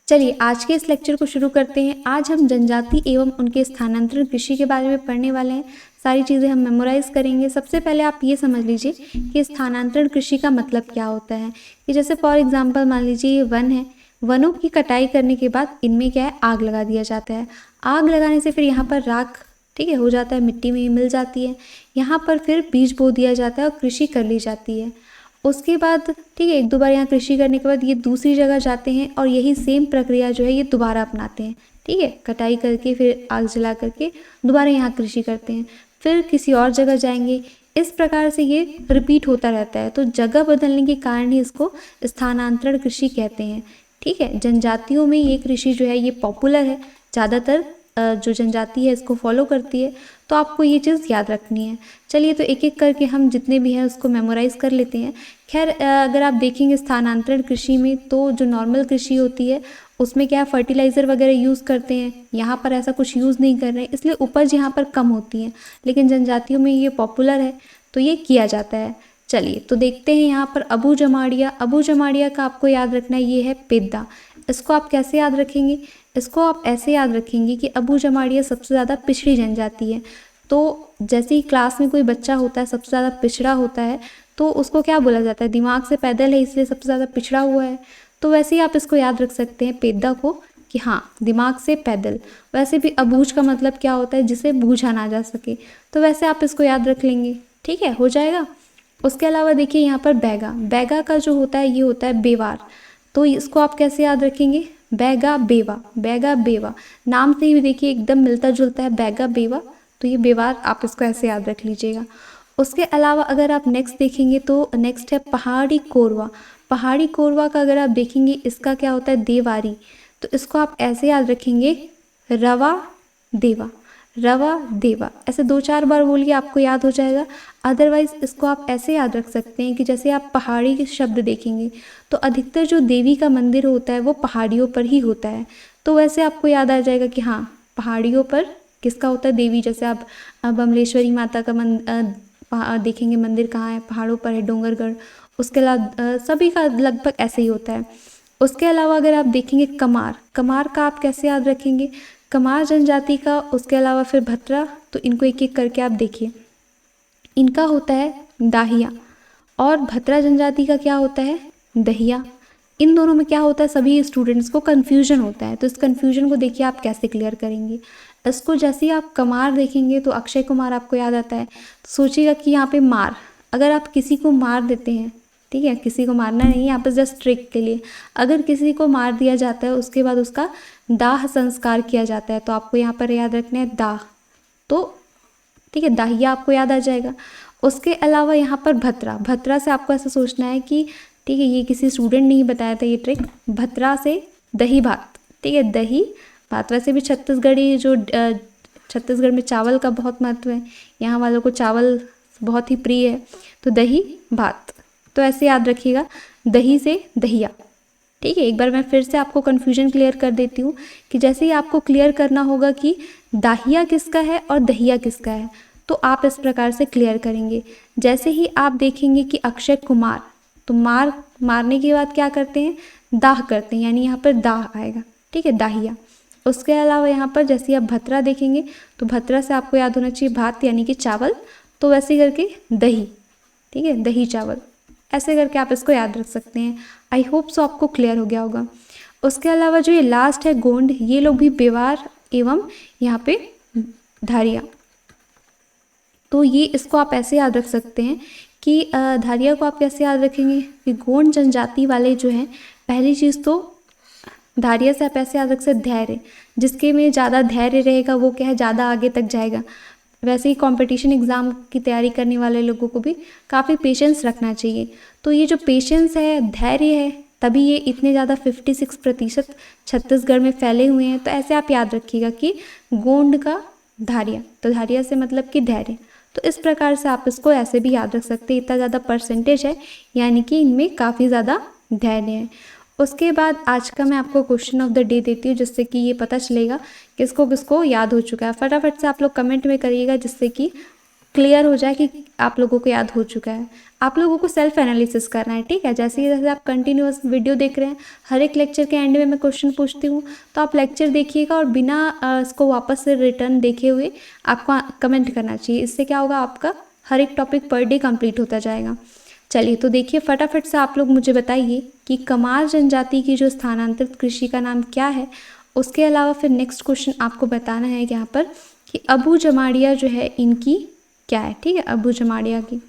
चलिए आज के इस लेक्चर को शुरू करते हैं। आज हम जनजाति एवं उनके स्थानांतरण कृषि के बारे में पढ़ने वाले हैं। सारी चीज़ें हम मेमोराइज करेंगे। सबसे पहले आप ये समझ लीजिए कि स्थानांतरण कृषि का मतलब क्या होता है। कि जैसे फॉर एग्जांपल मान लीजिए ये वन है, वनों की कटाई करने के बाद इनमें क्या है, आग लगा दिया जाता है। आग लगाने से फिर यहाँ पर राख ठीक है हो जाता है, मिट्टी में ही मिल जाती है। यहाँ पर फिर बीज बो दिया जाता है और कृषि कर ली जाती है। उसके बाद ठीक है, एक दो बार यहाँ कृषि करने के बाद ये दूसरी जगह जाते हैं और यही सेम प्रक्रिया जो है ये दोबारा अपनाते हैं। ठीक है, कटाई करके फिर आग जला करके दोबारा यहाँ कृषि करते हैं, फिर किसी और जगह जाएंगे। इस प्रकार से ये रिपीट होता रहता है। तो जगह बदलने के कारण ही इसको स्थानांतरण कृषि कहते हैं। ठीक है, जनजातियों में ये कृषि जो है ये पॉपुलर है, ज़्यादातर जो जनजाति है इसको फॉलो करती है। तो आपको ये चीज़ याद रखनी है। चलिए तो एक एक करके हम जितने भी हैं उसको मेमोराइज कर लेते हैं। खैर अगर आप देखेंगे स्थानांतरण कृषि में तो जो नॉर्मल कृषि होती है उसमें क्या फर्टिलाइज़र वगैरह यूज़ करते हैं। यहाँ पर ऐसा कुछ यूज़ नहीं कर रहे हैं, इसलिए उपज यहाँ पर कम होती है। लेकिन जनजातियों में ये पॉपुलर है तो ये किया जाता है। चलिए तो देखते हैं यहाँ पर अबू जमाड़िया। अबू जमाड़िया का आपको याद रखना है, ये है पेद्दा। इसको आप कैसे याद रखेंगे? इसको आप ऐसे याद रखेंगे कि अबू जमाड़िया सबसे ज़्यादा पिछड़ी जनजाति है। तो जैसे ही क्लास में कोई बच्चा होता है सबसे ज़्यादा पिछड़ा होता है तो उसको क्या बोला जाता है, दिमाग से पैदल है इसलिए सबसे ज़्यादा पिछड़ा हुआ है। तो वैसे ही आप इसको याद रख सकते हैं पेद्दा को कि हाँ दिमाग से पैदल। वैसे भी अबूझ का मतलब क्या होता है, जिसे बूझा ना जा सके। तो वैसे आप इसको याद रख लेंगे, ठीक है, हो जाएगा। उसके अलावा देखिए यहाँ पर बैगा। बैगा का जो होता है ये होता है बेवार। तो इसको आप कैसे याद रखेंगे, बैगा बेवा। बैगा बेवा नाम से ही देखिए एकदम मिलता जुलता है, बैगा बेवा। तो ये बेवार, आप इसको ऐसे याद रख लीजिएगा। उसके अलावा अगर आप नेक्स्ट देखेंगे तो नेक्स्ट है पहाड़ी कोरवा। पहाड़ी कोरवा का अगर आप देखेंगे इसका क्या होता है, देवारी। तो इसको आप ऐसे याद रखेंगे, रवा देवा। रवा देवा ऐसे दो चार बार बोलिए, आपको याद हो जाएगा। अदरवाइज इसको आप ऐसे याद रख सकते हैं कि जैसे आप पहाड़ी के शब्द देखेंगे तो अधिकतर जो देवी का मंदिर होता है वो पहाड़ियों पर ही होता है। तो वैसे आपको याद आ जाएगा कि हाँ पहाड़ियों पर किसका होता है, देवी। जैसे आप बमलेश्वरी माता का देखेंगे मंदिर कहाँ है, पहाड़ों पर है, डोंगरगढ़। उसके अलावा सभी का लगभग ऐसे ही होता है। उसके अलावा अगर आप देखेंगे कमार। कमार का आप कैसे याद रखेंगे, कमार जनजाति का। उसके अलावा फिर भत्रा। तो इनको एक एक करके आप देखिए, इनका होता है दाहिया और भत्रा जनजाति का क्या होता है, दहिया। इन दोनों में क्या होता है, सभी स्टूडेंट्स को कन्फ्यूजन होता है। तो इस कन्फ्यूजन को देखिए आप कैसे क्लियर करेंगे। इसको जैसे ही आप कमार देखेंगे तो अक्षय कुमार आपको याद आता है। तो सोचिएगा कि यहाँ पे मार, अगर आप किसी को मार देते हैं, ठीक है, किसी को मारना नहीं है यहाँ पर, जस्ट ट्रिक के लिए। अगर किसी को मार दिया जाता है उसके बाद उसका दाह संस्कार किया जाता है, तो आपको यहाँ पर याद रखना है दाह। तो ठीक है, दाहिया आपको याद आ जाएगा। उसके अलावा यहाँ पर भत्रा। भत्रा से आपको ऐसा सोचना है कि ठीक है, ये किसी स्टूडेंट ने ही बताया था ये ट्रिक। भत्रा से दही भात। ठीक है, दही भात। वैसे भी छत्तीसगढ़ी जो छत्तीसगढ़ में चावल का बहुत महत्व है, यहाँ वालों को चावल बहुत ही प्रिय है। तो दही भात, तो ऐसे याद रखिएगा, दही से दहिया। ठीक है, एक बार मैं फिर से आपको कन्फ्यूजन क्लियर कर देती हूँ कि जैसे ही आपको क्लियर करना होगा कि दाहिया किसका है और दहिया किसका है, तो आप इस प्रकार से क्लियर करेंगे। जैसे ही आप देखेंगे कि अक्षय कुमार, तो मारने के बाद क्या करते हैं, दाह करते हैं, यानी यहाँ पर दाह आएगा। ठीक है, दाहिया। उसके अलावा यहाँ पर जैसे ही आप भत्रा देखेंगे तो भत्रा से आपको याद होना चाहिए भात यानी कि चावल। तो वैसे करके दही, ठीक है, दही चावल, ऐसे करके आप इसको याद रख सकते हैं। आई होप सो आपको क्लियर हो गया होगा। उसके अलावा जो ये लास्ट है गोंड, ये लोग भी बेवार एवं यहाँ पे धारिया। तो ये इसको आप ऐसे याद रख सकते हैं कि धारिया को आप कैसे याद रखेंगे कि गोंड जनजाति वाले जो हैं, पहली चीज़ तो धारिया से आप ऐसे याद रख सकते धैर्य। जिसके में ज़्यादा धैर्य रहेगा वो क्या है, ज़्यादा आगे तक जाएगा। वैसे ही कंपटीशन एग्ज़ाम की तैयारी करने वाले लोगों को भी काफ़ी पेशेंस रखना चाहिए। तो ये जो पेशेंस है, धैर्य है, तभी ये इतने ज़्यादा 56% छत्तीसगढ़ में फैले हुए हैं। तो ऐसे आप याद रखिएगा कि गोंड का धारिया, तो धारिया से मतलब कि धैर्य। तो इस प्रकार से आप इसको ऐसे भी याद रख सकते हैं, इतना ज़्यादा परसेंटेज है यानी कि इनमें काफ़ी ज़्यादा धैर्य है। उसके बाद आज का मैं आपको क्वेश्चन ऑफ द डे देती हूँ, जिससे कि ये पता चलेगा किसको किसको याद हो चुका है। फटाफट से आप लोग कमेंट में करिएगा, जिससे कि क्लियर हो जाए कि आप लोगों को याद हो चुका है। आप लोगों को सेल्फ एनालिसिस करना है, ठीक है। जैसे आप कंटिन्यूअस वीडियो देख रहे हैं, हर एक लेक्चर के एंड में मैं क्वेश्चन पूछती हूँ, तो आप लेक्चर देखिएगा और बिना इसको वापस से रिटर्न देखे हुए आपको कमेंट करना चाहिए। इससे क्या होगा, आपका हर एक टॉपिक पर डे कंप्लीट होता जाएगा। चलिए तो देखिए, फटाफट से आप लोग मुझे बताइए कि कमार जनजाति की जो स्थानांतरित कृषि का नाम क्या है। उसके अलावा फिर नेक्स्ट क्वेश्चन आपको बताना है यहाँ पर कि अबू जमाड़िया जो है इनकी क्या है, ठीक है, अबू जमाड़िया की।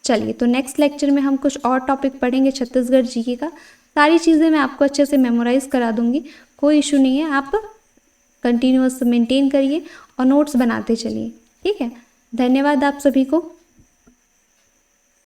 चलिए तो नेक्स्ट लेक्चर में हम कुछ और टॉपिक पढ़ेंगे छत्तीसगढ़ जीके का। सारी चीज़ें मैं आपको अच्छे से मेमोराइज करा दूंगी, कोई इशू नहीं है। आप कंटिन्यूअस मेंटेन करिए और नोट्स बनाते चलिए, ठीक है। धन्यवाद आप सभी को।